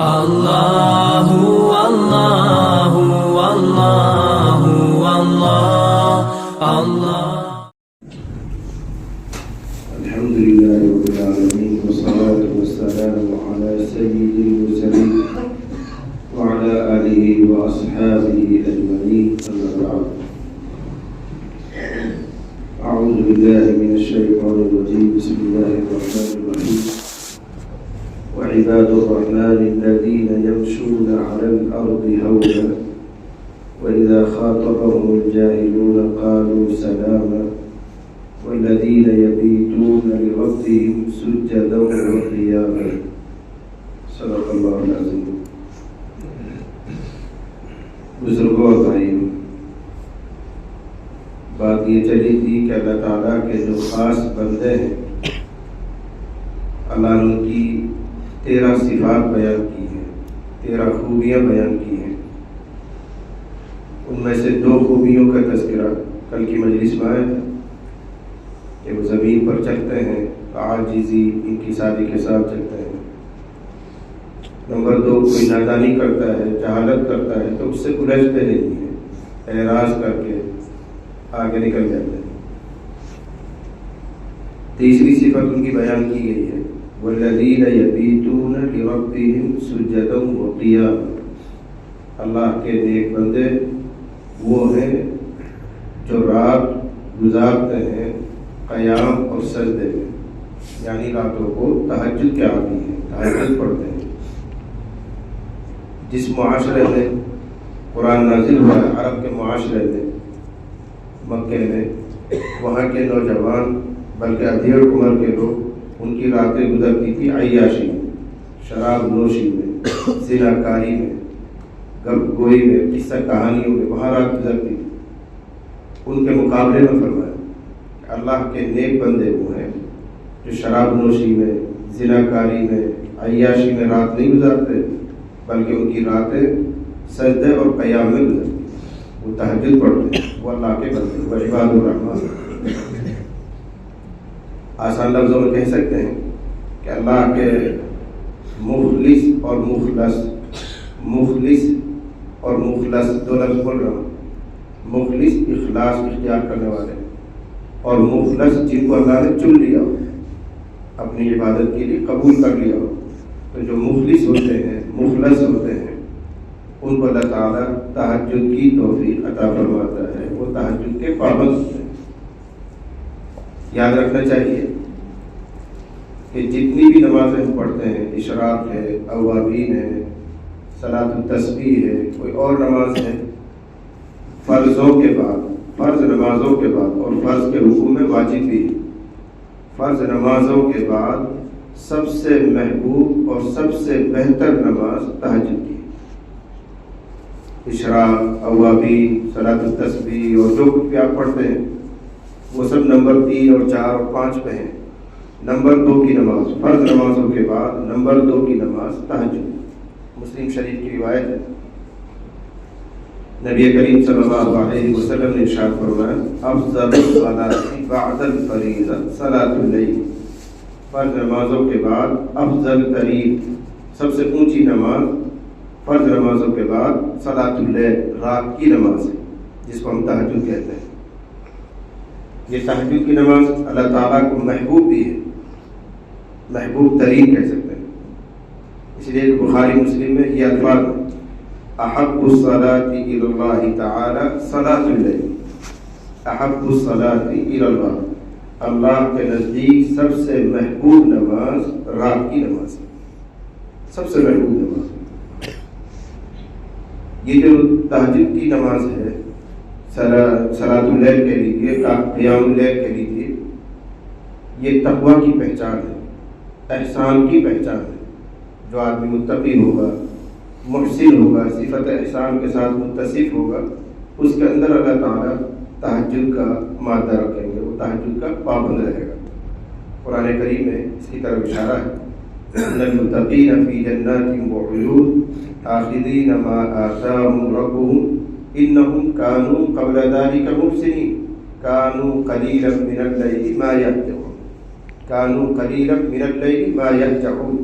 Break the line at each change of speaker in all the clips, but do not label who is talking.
اللہ اللہ اللہ اللہ اللہ.
الحمد لله رب العالمين والصلاة والسلام على سيد المرسلين وعلى آله وأصحابه أجمعين أما بعد. أعوذ بالله من الشيطان الرجيم. بسم الله الرحمن الرحيم. وعباد الرحمن الذين يمشون على الأرض هونا وإذا خاطبهم الجاهلون قالوا سلاما والذين يبيتون لربهم سجدا وقياما. صدق الله العظيم. بزرگوں اور بھائیوں، بات یہ چلی تھی کہ اللہ تعالیٰ کے جو خاص بندے ہیں، اللہ نے ان کی 13 صفات بیان کی ہیں، 13 خوبیاں بیان کی ہیں. ان میں سے 2 خوبیوں کا تذکرہ کل کی مجلس میں آیا تھا کہ وہ زمین پر چلتے ہیں، عاجزی انکساری کے ساتھ چلتے ہیں. نمبر 2، کوئی نادانی کرتا ہے، جہالت کرتا ہے تو اس سے الجھتے نہیں ہیں، اعراض کر کے آگے نکل جاتے ہیں. تیسری صفت ان کی بیان کی گئی ہے، والذین یبیتون لربہم سجدا وقیاما. اللہ کے نیک بندے وہ ہیں جو رات گزارتے ہیں قیام اور سجدے میں، یعنی راتوں کو تہجد کے عادی ہیں، تہجد پڑھتے ہیں. جس معاشرے میں قرآن نازل ہوا ہے، عرب کے معاشرے میں، مکے میں، وہاں کے نوجوان بلکہ ادھیڑ عمر کے لوگ، ان کی راتیں گزرتی تھی عیاشی میں، شراب نوشی میں، زنا کاری میں، گپ گوئی میں، قصہ کہانیوں میں، وہاں رات گزرتی تھی. ان کے مقابلے میں فرمایا کہ اللہ کے نیک بندے وہ ہیں جو شراب نوشی میں، زنا کاری میں، عیاشی میں رات نہیں گزارتے، بلکہ ان کی راتیں سجدے اور قیام میں گزرتی. وہ تہجد پڑھتے ہیں، وہ اللہ کے بندے، وہ عباد الرحمن. آسان لفظوں میں کہہ سکتے ہیں کہ اللہ کے مخلص اور مخلص، مخلص اور مخلص 2 لفظ بول رہا ہوں. مخلص اخلاص اختیار کرنے والے، اور مخلص جن کو اللہ نے چن لیا ہو، اپنی عبادت کے لیے قبول کر لیا ہو. تو جو مخلص ہوتے ہیں، مخلص ہوتے ہیں، ان کو اللہ تعالیٰ تہجد کی توفیق عطا فرماتا ہے. وہ تہجد کے پابند ہوتے ہیں. یاد رکھنا چاہیے کہ جتنی بھی نمازیں ہم پڑھتے ہیں، اشراق ہے، اوابین ہے، صلاۃ التسبیح ہے، کوئی اور نماز ہے، فرضوں کے بعد، فرض نمازوں کے بعد، اور فرض کے حکم میں واجب بھی، فرض نمازوں کے بعد سب سے محبوب اور سب سے بہتر نماز تہجد کی. اشراق، اوابین، صلاۃ التسبیح اور جو کچھ بھی آپ پڑھتے ہیں وہ سب نمبر 3 اور 4 اور 5 پہ ہیں. نمبر 2 کی نماز، فرض نمازوں کے بعد نمبر 2 کی نماز تہجد. مسلم شریف کی روایت ہے، نبی کریم صلی اللہ علیہ وسلم نے ارشاد فرمایا، افضل الصلاۃ بعد الفریضہ صلاۃ اللیل. فرض نمازوں کے بعد افضل ترین، سب سے اونچی نماز فرض نمازوں کے بعد صلاۃ اللیل، رات کی نماز ہے، جس کو ہم تہجد کہتے ہیں. یہ تہجد کی نماز اللہ تعالیٰ کو محبوب بھی ہے، محبوب ترین کہہ سکتے ہیں. اس لیے بخاری مسلم میں یہ الفاظ ہیں، احب الصلاۃ الی اللہ تعالی صلاۃ اللیل. احب الصلاۃ الی اللہ، اللہ کے نزدیک سب سے محبوب نماز رات کی نماز ہے، سب سے محبوب نماز. یہ جو تہجد کی نماز ہے، صلاۃ اللیل کے لیے، قیام اللیل کے لیے، یہ تقویٰ کی پہچان ہے، احسان کی پہچان ہے. جو آدمی متقی ہوگا، محسن ہوگا، صفت احسان کے ساتھ متصف ہوگا، اس کے اندر اللہ تعالیٰ تہجد کا مادہ رکھیں گے، وہ تہجد کا پابند رہے گا. قرآن کریم میں اس کی طرف اشارہ ہے، للمتقین فی جنات وعیون آخذین ما آتاہم ربہم انہم کانوا قبل ذلک محسنین کانوا قلیلا من اللیل ما یہجعون.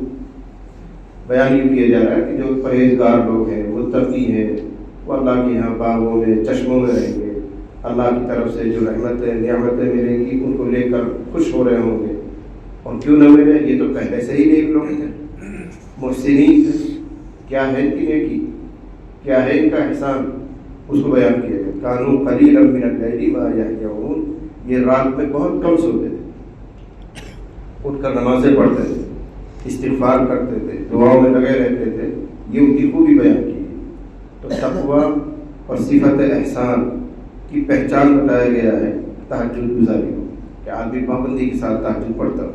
بیان یہ کیا جا رہا ہے کہ جو پرہیزگار لوگ ہیں، متقی ہیں، وہ اللہ کے یہاں باغوں میں، چشموں میں رہیں گے، اللہ کی طرف سے جو رحمتیں نعمتیں ملیں گی ان کو لے کر خوش ہو رہے ہوں گے. اور کیوں نہ ملے؟ یہ تو پہلے سے ہی نیک لوگ تھے، محسنین تھے. کیا ہے ان کی نیکی، کیا ہے ان کا احسان، اس کو بیان کیا گیا. کانوا قلیلا من اللیل ما یہجعون، یہ رات میں بہت کم سوتے تھے، اٹھ کر نمازیں پڑھتے تھے، استغفار کرتے تھے، دعاؤں میں لگے رہتے تھے. یہ ان کی خوبی بیان کی. تو تقویٰ اور صفت احسان کی پہچان بتایا گیا ہے تہجد گزاری کو، کہ آدمی پابندی کے ساتھ تہجد پڑھتا ہو.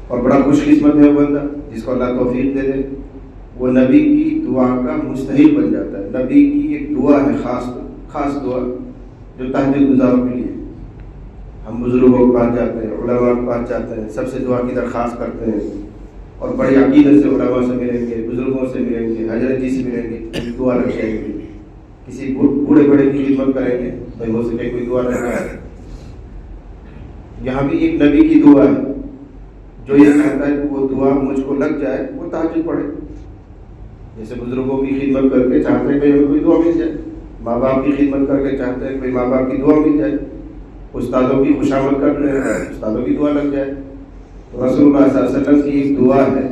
اور بڑا خوش قسمت ہے وہ بندہ جس کو اللہ توفیق دے دے، وہ نبی کی دعا کا مستحق بن جاتا ہے. نبی کی ایک دعا ہے، خاص دعا جو تہجد گزاروں کے لیے. ہم بزرگوں کے پاس جاتے ہیں، علماء کے پاس جاتے ہیں، سب سے دعا کی درخواست کرتے ہیں، اور بڑی عقیدت سے علماء سے ملیں گے، بزرگوں سے ملیں گے، حضرت جی سے ملیں گے، دعا رکھ جائیں گے. کسی بوڑھے بڑے کی خدمت کریں گے، بھائی ہو سکے کوئی دعا رکھ جائے. یہاں بھی ایک نبی کی دعا ہے، جو یہ کہتا ہے کہ وہ دعا مجھ کو لگ جائے وہ تہجد پڑھے. جیسے بزرگوں کی خدمت کر کے چاہتے ہیں کہ ہمیں کوئی دعا مل جائے، ماں باپ کی خدمت کر کے چاہتے ہیں کہ ماں باپ کی دعا مل جائے، استادوں کی خوشامد کرتے ہیں استادوں کی دعا لگ جائے. تو رسول اللہ صلی اللہ علیہ وسلم کی ایک دعا ہے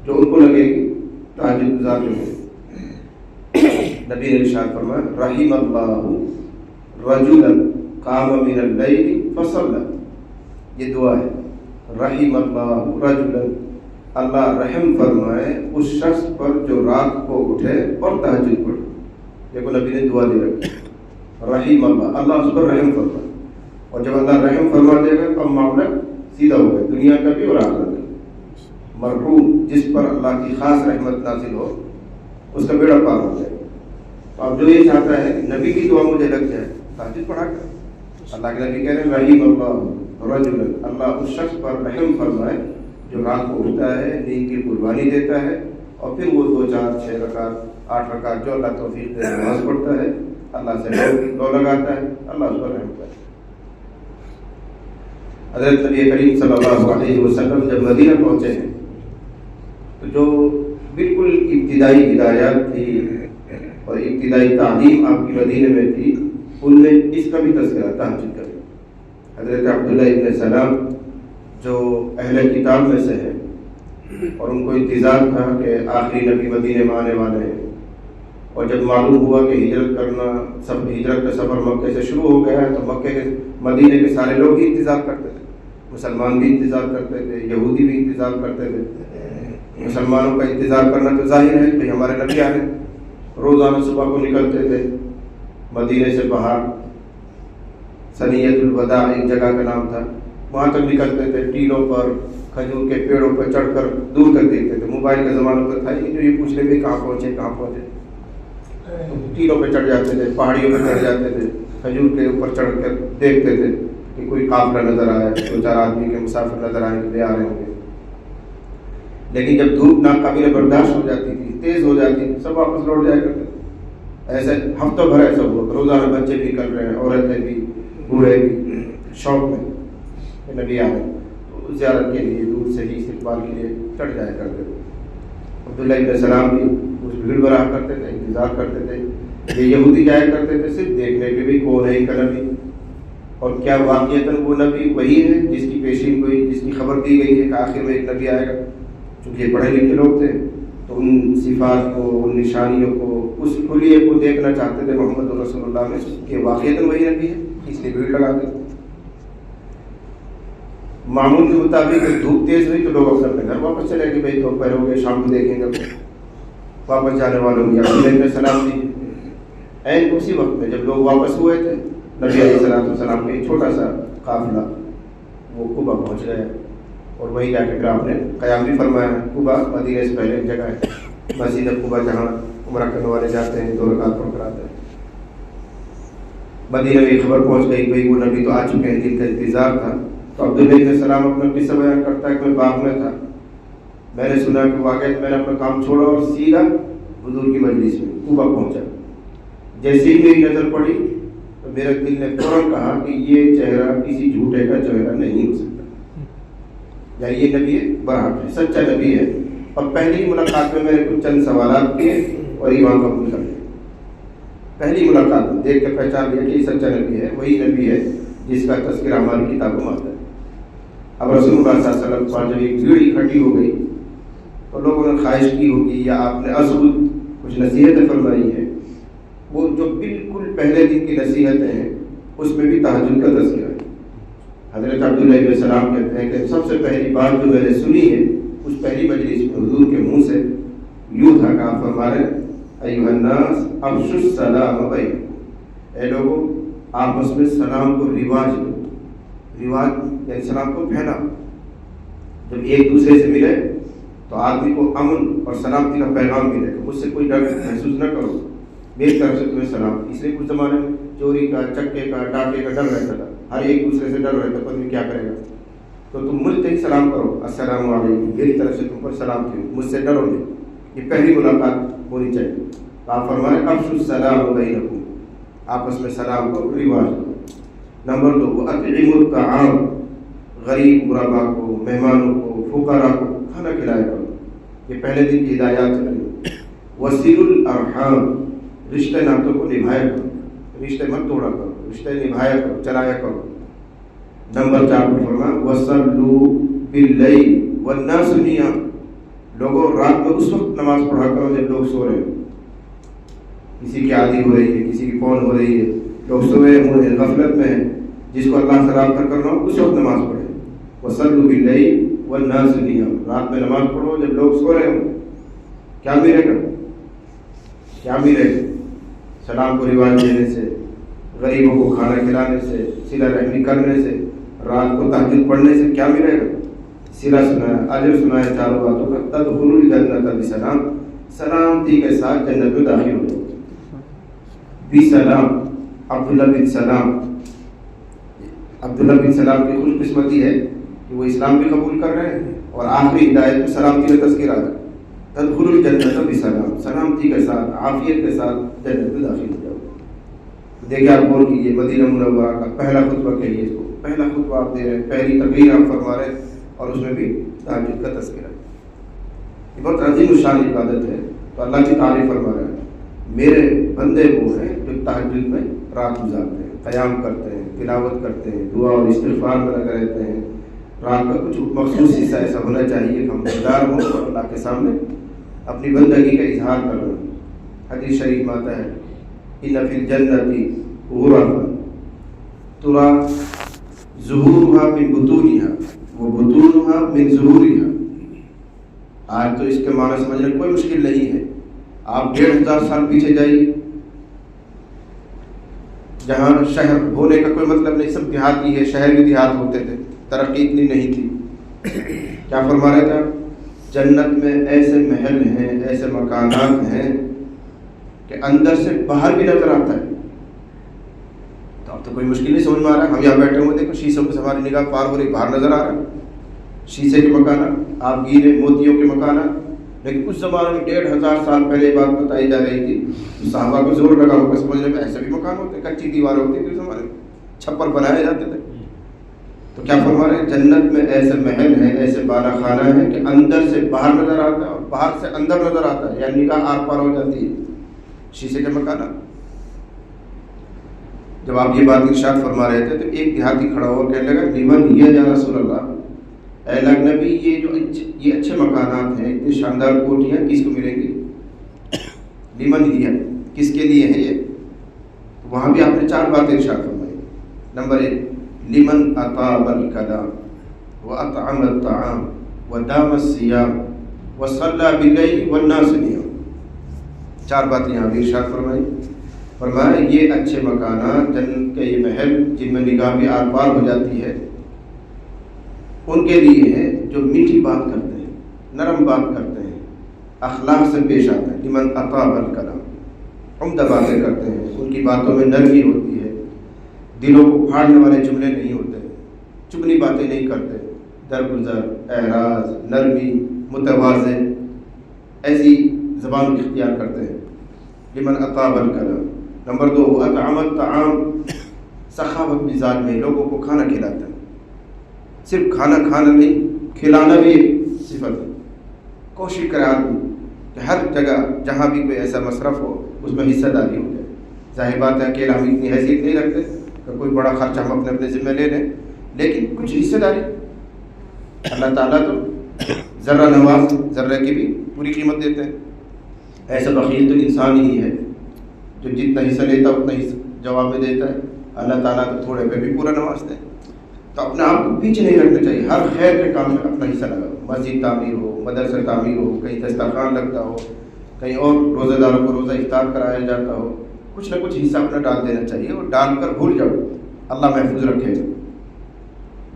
جو ان کو لگے گی تہجد گزار جو ہے. نبی نے ارشاد فرمایا رحم اللہ رجلا قام من اللیل فصلی. یہ دعا ہے، رحم اللہ رجلا، اللہ رحم فرمائے اس شخص پر جو رات کو اٹھے اور تہجد پڑھے. دیکھو نبی نے دعا دے رکھی، رحم اللہ، اللہ اس پر رحم فرمائے. اور جب اللہ رحم فرما دے گا تو معاملہ سیدھا ہو گیا، دنیا کا بھی اور آخرت کا. مرحوم جس پر اللہ کی خاص رحمت نازل ہو اس کا بیڑا پار ہو جائے. اب جو یہ چاہتا ہے کہ نبی کی دعا مجھے لگ جائے، تہجد پڑھا کر. اللہ کے نبی کہہ رہے ہیں رحم اللہ رجلا، اللہ اس شخص پر رحم فرمائے جو رات کو اٹھتا ہے، نیند کی قربانی دیتا ہے، اور پھر وہ 2 4 6 رکعت 8 رکعت جو اللہ توفیق دے نماز پڑھتا ہے، اللہ سے لو لگاتا ہے، اللہ اس پر رحم کرتا ہے. حضرت نبی کریم صلی اللہ علیہ وسلم جب مدینہ پہنچے ہیں تو جو بالکل ابتدائی ہدایات تھی اور ابتدائی تعلیم آپ کی مدینہ میں تھی، ان میں اس کا بھی تذکرہ تہجد کا. حضرت عبداللہ ابن سلام جو اہل کتاب میں سے ہیں اور ان کو انتظار تھا کہ آخری نبی مدینہ میں آنے والے ہیں، اور جب معلوم ہوا کہ ہجرت کا سفر مکے سے شروع ہو گیا ہے تو مکے کے مدینہ کے سارے لوگ ہی انتظار کرتے تھے. مسلمان بھی انتظار کرتے تھے، یہودی بھی انتظار کرتے تھے. مسلمانوں کا انتظار کرنا تو ظاہر ہے کہ ہمارے نبی آ رہے ہیں. روزانہ صبح کو نکلتے تھے مدینہ سے باہر، سنیت الوداع ایک جگہ کا نام تھا، وہاں تک نکلتے تھے. ٹیلوں پر، کھجور کے پیڑوں پر چڑھ کر دور تک دیکھتے تھے. موبائل کا زمانہ تو تھا ہی جو یہ پوچھ لے کہاں پہنچے. ٹیلوں پہ چڑھ جاتے تھے، پہاڑیوں پہ چڑھ جاتے تھے، کھجور کے اوپر چڑھ کر دیکھتے تھے کہ کوئی قافلہ نظر آیا، 2 4 آدمی کے مسافر نظر آئے لے آ رہے ہوں گے. لیکن جب دھوپ ناقابل برداشت ہو جاتی تھی، تیز ہو جاتی تھی، سب واپس لوٹ جایا کرتے. ایسے ہفتوں بھر ایسا ہوا، روزانہ بچے بھی کر رہے ہیں، عورتیں بھی، بوڑھے بھی، شوق میں نبی آ رہے ہیں. تو زیارت کے لیے دور سے ہی استقبال کے لیے چڑھ جایا کرتے تھے. عبداللہ ابن سلام بھی اس بھیڑ میں رہا کرتے تھے، انتظار کرتے تھے. یہ یہودی جایا کرتے تھے صرف دیکھنے کے بھی کون ہے ان کا نبی، اور کیا واقعتاً وہ نبی وہی ہے جس کی پیشین گوئی، جس کی خبر دی گئی ہے کہ آخر میں ایک نبی آئے گا. چونکہ پڑھے لکھے لوگ تھے تو ان صفات کو، ان نشانیوں کو، اس کلیے کو دیکھنا چاہتے تھے محمد رسول اللہ میں کہ واقعتاً وہی نبی ہے، اس لیے بھیڑ لگاتے تھے. معمول کے مطابق دھوپ تیز ہوئی تو لوگ اپنے اپنے گھر واپس چلے گئے. بھائی دوپہر ہو گئے، شام کو دیکھیں گے. واپس جانے والوں میں علیہ السلام دی. این اسی وقت میں جب لوگ واپس ہوئے تھے، نبی علیہ السلام کا ایک چھوٹا سا قافلہ وہ قبا پہنچ گیا، اور وہیں جا کے آپ نے قیام بھی فرمایا. قبا مدینہ سے پہلے ایک جگہ ہے، مسجد قبا، جہاں عمرہ کرنے والے جاتے ہیں، 2 رکعت پڑھ کر آتے ہیں. مدینہ میں خبر پہنچ گئی بھائی وہ نبی تو آ چکے ہیں، جن کا انتظار تھا. تو عبداللہ علیہ السلام اپنا قصہ بیان کرتا ہے کہ میں باغ میں تھا، میں نے سنا کہ واقعات میں نے اپنا کام چھوڑا اور سیدھا حضور کی مجلس میں قبا پہنچا. جیسے ہی میری نظر پڑی تو میرے دل نے فوراً کہا کہ یہ چہرہ کسی جھوٹے کا چہرہ نہیں ہو سکتا، یعنی یہ نبی برحق ہے، سچا نبی ہے. اور پہلی ملاقات میں میں نے کچھ چند سوالات کیے اور ایمان قبول کر لیا. پہلی ملاقات میں دیکھ کے پہچان لیا کہ یہ سچا نبی ہے, وہی نبی ہے جس کا تذکرہ ہماری کتابوں میں آتا ہے. اب رسول اللہ صلی اللہ علیہ وسلم پر جب ایک بھیڑ اکٹھی ہو گئی تو لوگوں نے خواہش کی ہوگی یا آپ نے ازخود کچھ نصیحتیں فرمائی ہیں, وہ جو بالکل پہلے دن کی نصیحتیں ہیں اس میں بھی تہجد کا تذکرہ ہے. حضرت عبداللہ علیہ السلام کہتے ہیں کہ سب سے پہلی بات جو میں نے سنی ہے اس پہلی مجلس میں حضور کے منہ سے یوں تھا کہ آپ فرما رہے ہیں ایھا الناس افشوا السلام بینکم, اے لوگوں آپس میں سلام کو رواج دو. رواج یعنی سلام کو پھیلا. جب ایک دوسرے سے ملے تو آدمی کو امن اور سلامتی کا پیغام ملے کہ مجھ سے کوئی ڈر محسوس نہ کرو, میری طرف سے تمہیں سلام. اس لیے کچھ زمانے میں چوری کا, چکے کا, ڈاکے کا ڈر رہتا تھا, ہر ایک دوسرے سے ڈر رہتا پتہ نہیں کیا کرے گا. تو تم مجھ سے ہی سلام کرو, السلام علیکم, میری طرف سے تم پر سلام تھی, مجھ سے ڈرو نہیں. یہ پہلی ملاقات ہونی چاہیے. آپ فرمائیں افشوا السلام بینکم, آپس میں سلام کو رواج دو. نمبر 2 واطعموا الطعام, غریب غربا کو, مہمانوں کو, فقراء کو کھانا کھلایا کرو. یہ پہلے دن کی ہدایات چل رہی. وصلوا الارحام, رشتے ناتوں کو نبھایا کرو, رشتے مت توڑا کرو, رشتے نبھایا کرو, چلایا کرو. نمبر 4 پر فرمایا وصلوا باللیل والناس نیام, لوگوں رات میں اس وقت نماز پڑھا کرو جب لوگ سو رہے ہیں. کسی کی عادی ہو رہی ہے, کسی کی فون ہو رہی ہے, لوگ سوئے ہوئے ہیں, غفلت میں ہیں, جس کو اللہ سے رابطہ کرنا ہو اس وقت نماز پڑھے. وصلوا باللیل والناس نیام, رات میں نماز پڑھو جب لوگ سو رہے ہوں. کیا ملے گا, کیا ملے گا؟ سلام کو رواج دینے سے, غریبوں کو کھانا کھلانے سے, صلہ رحمی کرنے سے, رات کو تہجد پڑھنے سے کیا ملے گا؟ صلہ سنایا, اجر سنایا, چاروں باتوں کا. تدخلوا الجنۃ بسلام, سلامتی کے ساتھ جنت میں داخل ہو جاؤ. بسلام, عبداللہ بن سلام, عبداللہ بن سلام کی خوش قسمتی ہے کہ وہ اسلام بھی قبول کر رہے ہیں اور آخری ہدایت میں سلامتی کا تذکرہ ہے. تدخلوا الجنۃ بسلام, سلامتی کے ساتھ, عافیت کے ساتھ جنت میں داخل ہو جاؤ. دیکھیں آپ غور کیجیے, مدینہ منورہ کا پہلا خطبہ کہیے اس کو, پہلا خطبہ آپ دے رہے ہیں, پہلی تقریر آپ فرما رہے ہیں اور اس میں بھی تہجد کا تذکرہ ہے. یہ بہت عظیم الشان عبادت ہے. تو اللہ کی تعریف فرما رہے ہیں میرے بندے وہ ہیں جو تہجد میں رات گزارتے ہیں, قیام کرتے ہیں, تلاوت کرتے ہیں, دعا اور استغفار میں لگے رہتے ہیں. رات کا کچھ مخصوص حصہ ایسا ہونا چاہیے کہ ہم بیدار ہوں اور اللہ کے سامنے اپنی بندگی کا اظہار کر رہے ہیں. حدیث شریف میں آتا ہے ان فی الجنۃ غرفا ترا ظہورها من بطونها وبطونها من ظہورها. آج تو اس کے معنی سمجھنا کوئی مشکل نہیں ہے. آپ 1500 سال پیچھے جائیے, جہاں شہر ہونے کا کوئی مطلب نہیں, سب دیہاتی ہے, شہر بھی دیہات ہوتے تھے, ترقی اتنی نہیں تھی. کیا فرما رہے تھے آپ؟ جنت میں ایسے محل ہیں, ایسے مکانات ہیں کہ اندر سے باہر بھی نظر آتا ہے. تو اب تو کوئی مشکل نہیں سمجھ میں آ رہا ہے. ہم یہاں بیٹھے ہوئے دیکھو شیشوں سے ہماری نگاہ پار ہو رہی, باہر نظر آ رہا ہے شیشے کے مکانات, آپ گیرے موتیوں کے مکانات. لیکن کچھ زمانے میں 1500 سال پہلے یہ بات بتائی جا رہی تھی, تو صحابہ کو زور لگا ہوگا سمجھنے میں ایسے بھی مکان ہوتے, کچی دیوار ہوتی تھی اس زمانے میں, چھپر بنائے جاتے تھے. تو کیا فرما رہے ہیں جنت میں ایسے محل ہیں, ایسے بالا خانہ ہیں کہ اندر سے باہر نظر آتا ہے اور باہر سے اندر نظر آتا ہے, یعنی نگاہ آر پار ہو جاتی ہے. شیشے کے مکانات. جب آپ یہ بات ارشاد فرما رہے تھے تو ایک دیہاتی کھڑا ہوا کہنے لگا لمن ہی یا رسول اللہ, اے اللہ نبی یہ اچھے مکانات ہیں, اتنی شاندار کوٹیاں کس کو ملیں گی؟ لمن ہی, کس کے لیے ہیں یہ؟ وہاں بھی آپ نے 4 باتیں ارشاد فرمائی. نمبر 1 لمن اطاب الکلام واطعم الطعام ودام الصیام وصلی باللیل والناس نیام. 4 باتیں یہاں بھی ارشاد فرمائی. فرمایا یہ اچھے مکانات, جنت کے یہ محل جن میں نگاہ بھی آر پار ہو جاتی ہے, ان کے لیے ہیں جو میٹھی بات کرتے ہیں, نرم بات کرتے ہیں, اخلاق سے پیش آتے ہیں. لمن اطاب الکلام, عمدہ باتیں کرتے ہیں, ان کی باتوں میں نرمی ہوتی ہے, دلوں کو پھاڑنے والے جملے نہیں ہوتے, چگنی باتیں نہیں کرتے, درگزر, اعراض, نرمی, متوازن, ایسی زبان اختیار کرتے ہیں. لمن اطاب الکلام. نمبر 2 اطعم الطعام, سخاوت مزاج میں لوگوں کو کھانا کھلاتے ہیں. صرف کھانا کھانا نہیں, کھلانا بھی ایک صفت ہے. کوشش کرے آدمی کہ ہر جگہ جہاں بھی کوئی ایسا مصرف ہو اس میں حصہ داری ہو جائے. ظاہر بات ہے اکیلا ہم اتنی حیثیت نہیں رکھتے کہ کوئی بڑا خرچہ ہم اپنے اپنے ذمہ لے لیں, لیکن کچھ حصہ داری. اللہ تعالیٰ تو ذرہ نواز ذرے کی بھی پوری قیمت دیتے ہیں. ایسا بخیل تو انسان ہی ہے جو جتنا حصہ لیتا اتنا حصہ جواب میں دیتا ہے. اللہ تعالیٰ تو تھوڑے پہ بھی پورا نوازتے ہیں. تو اپنے آپ کو پیچھے نہیں رکھنا چاہیے, ہر خیر کے کام میں اپنا حصہ لگاؤ. مسجد تعمیر ہو, مدرسہ تعمیر ہو, کہیں دسترخوان لگتا ہو, کہیں اور روزہ داروں کو روزہ افطار کرایا جاتا ہو, کچھ نہ کچھ حصہ اپنا ڈال دینا چاہیے. اور ڈال کر بھول جاؤ, اللہ محفوظ رکھے گا.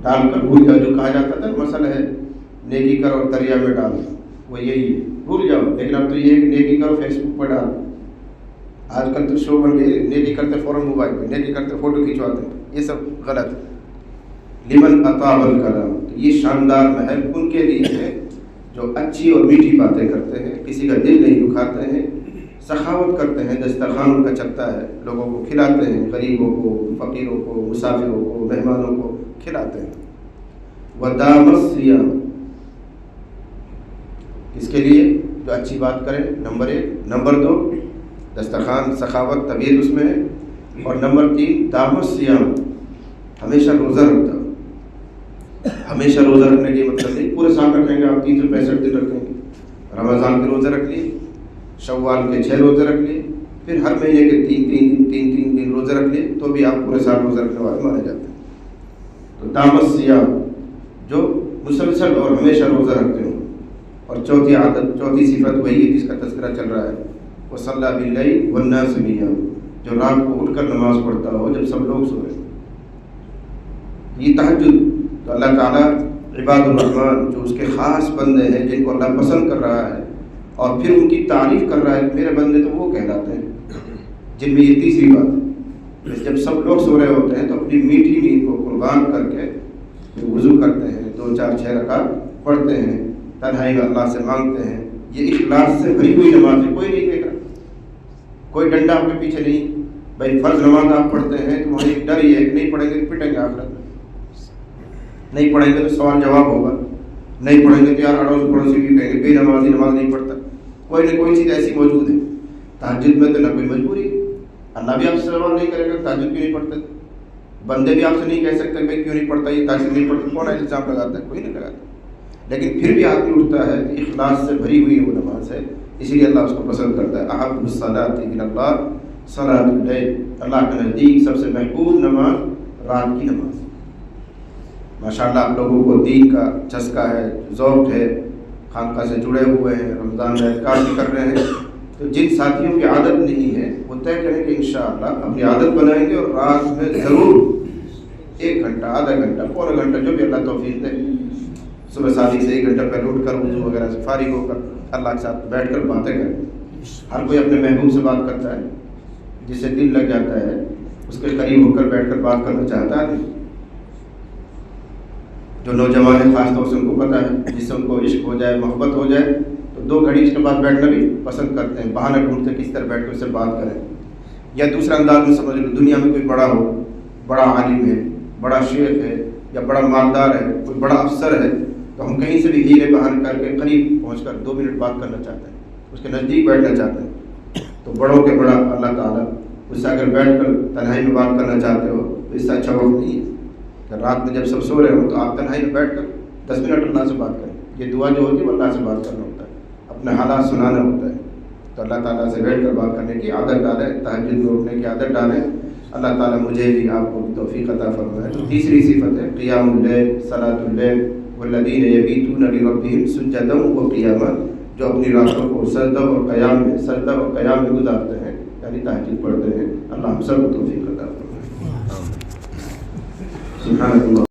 ڈال کر بھول جاؤ, جو کہا جاتا تھا مسئلہ ہے نیکی کر اور دریا میں ڈال, وہ یہی ہے, بھول جاؤ. لیکن اب تو یہ ہے کہ نیکی کرو فیس بک پر ڈال. آج کل تو شو بن گئی, نیکی کرتے فوراً موبائل پہ, نیکی کرتے فوٹو کھینچواتے ہیں. یہ سب غلط ہے. لمن اطاب الکلام, تو یہ شاندار محل ان کے لیے ہے جو اچھی اور میٹھی باتیں کرتے ہیں, کسی کا دل نہیں دکھاتے ہیں, سخاوت کرتے ہیں, دسترخوان ان کا چلتا ہے, لوگوں کو کھلاتے ہیں, غریبوں کو, فقیروں کو, مسافروں کو, مہمانوں کو کھلاتے ہیں. ودام الصیام, اس کے لیے جو اچھی بات کرے, نمبر 1. نمبر 2 دسترخوان سخاوت طبیعت اس میں ہے. اور نمبر 3 دام الصیام, ہمیشہ روزہ رکھتا. ہمیشہ روزہ رکھنے کی مطلب نہیں پورے سال رکھیں گے آپ, 365 دن رکھیں گے. رمضان کے روزے رکھ لیے, شوال کے 6 روزے رکھ لیے, پھر ہر مہینے کے 3 دن روزے رکھ لیے, تو بھی آپ پورے سال روزہ رکھنے والے مانے جاتے ہیں. تو دام الصیام جو مسلسل اور ہمیشہ روزہ رکھتے ہوں. اور چوتھی عادت, چوتھی صفت وہی ہے جس کا تذکرہ چل رہا ہے, وصلی باللیل والناس نیام, جو رات کو اٹھ کر نماز پڑھتا ہو جب سب لوگ سوئے. یہ تہجد تو اللہ تعالیٰ عباد الرحمن جو اس کے خاص بندے ہیں جن کو اللہ پسند کر رہا ہے, اور پھر ان کی تعریف کر رہا ہے, میرے بندے تو وہ کہلاتے ہیں جن میں یہ تیسری بات ہے. جب سب لوگ سو رہے ہوتے ہیں تو اپنی میٹھی نیند کو قربان کر کے وضو کرتے ہیں, 2 4 6 رکعت پڑھتے ہیں, تنہائی میں اللہ سے مانگتے ہیں. یہ اخلاص سے بھری ہوئی نماز ہے, کوئی نہیں دیکھ رہا, کوئی ڈنڈا آپ کے پیچھے نہیں. بھائی فرض نماز آپ پڑھتے ہیں تو وہاں ایک ڈر یہ ہے کہ نہیں پڑھیں گے تو پٹیں گے آخرت میں, نہیں پڑھیں گے تو سوال جواب ہوگا, نہیں پڑھیں گے تو یار اڑوس پڑوسی بھی کہیں گے بے نمازی نماز نہیں پڑھتا. کوئی نہ کوئی چیز ایسی موجود ہے. تہجد میں تو نہ کوئی مجبوری, اللہ بھی آپ سے سوال نہیں کرے گا تہجد کیوں نہیں پڑھتے, بندے بھی آپ سے نہیں کہہ سکتے بھائی کیوں نہیں پڑھتا, یہ تہجد نہیں پڑھتا, کون الزام لگاتا ہے, کوئی نہیں لگاتا. لیکن پھر بھی آدمی اٹھتا ہے تو اخلاص سے بھری ہوئی وہ نماز ہے, اسی لیے اللہ اس کو پسند کرتا ہے. احب الصلاۃ الی اللہ صلاۃ اللیل, اللہ کے نزدیک سب سے محبوب نماز رات کی نماز. ماشاءاللہ آپ لوگوں کو دین کا چسکا ہے, ذوق ہے, خانقاہ سے جڑے ہوئے ہیں, رمضان میں اذکار بھی کر رہے ہیں. تو جن ساتھیوں کی عادت نہیں ہے وہ طے کریں کہ انشاءاللہ اپنی عادت بنائیں گے, اور رات میں ضرور 1 گھنٹہ, آدھا گھنٹہ, پونا گھنٹہ, جو بھی اللہ توفیق دے, صبح شادی سے 1 گھنٹہ پہلے اٹھ کر وضو وغیرہ سے فارغ ہو کر اللہ کے ساتھ بیٹھ کر باتیں کریں. ہر کوئی اپنے محبوب سے بات کرتا ہے, جس سے دل لگ جاتا ہے اس کے قریب ہو کر بیٹھ کر بات کرنا چاہتا ہے. جو نوجوان ہیں خاص طور سے ان کو پتہ ہے, جس سے ان کو عشق ہو جائے, محبت ہو جائے, تو 2 گھڑی اس کے بعد بیٹھنا بھی پسند کرتے ہیں, بہانہ ڈھونڈتے کس طرح بیٹھ کر اس سے بات کریں. یا دوسرا انداز میں سمجھ لو, دنیا میں کوئی بڑا ہو, بڑا عالم ہے, بڑا شیخ ہے, یا بڑا مالدار ہے, کوئی بڑا افسر ہے, تو ہم کہیں سے بھی ہیلے بہانے کر کے قریب پہنچ کر 2 منٹ بات کرنا چاہتے ہیں, اس کے نزدیک بیٹھنا چاہتے ہیں. تو بڑوں کے بڑا اللہ تعالیٰ, اس سے اگر بیٹھ کر تنہائی میں بات کرنا چاہتے ہو تو اس سے اچھا وقت نہیں ہے کہ رات میں جب سب سو رہے ہو تو آپ تنہائی میں بیٹھ کر 10 منٹ اللہ سے بات کریں. یہ دعا جو ہوتی ہے وہ اللہ سے بات کرنا ہوتا ہے, اپنے حالات سنانا ہوتا ہے. تو اللہ تعالیٰ سے بیٹھ کر بات کرنے کی عادت ڈالیں, تہجد میں اٹھنے کی عادت ڈالیں. اللہ تعالیٰ مجھے بھی آپ کو توفیق عطا فرمائے. تو تیسری صفت ہے قیام اللیل, صلاۃ اللیل, والذین یبیتون لربہم سجدا وقیاما, جو اپنی راتوں کو سجدہ اور قیام میں گزارتے ہیں, یعنی تہجد پڑھتے ہیں. اللہ ہم سب کو توفیق عطا فرمائے. سبحان اللہ.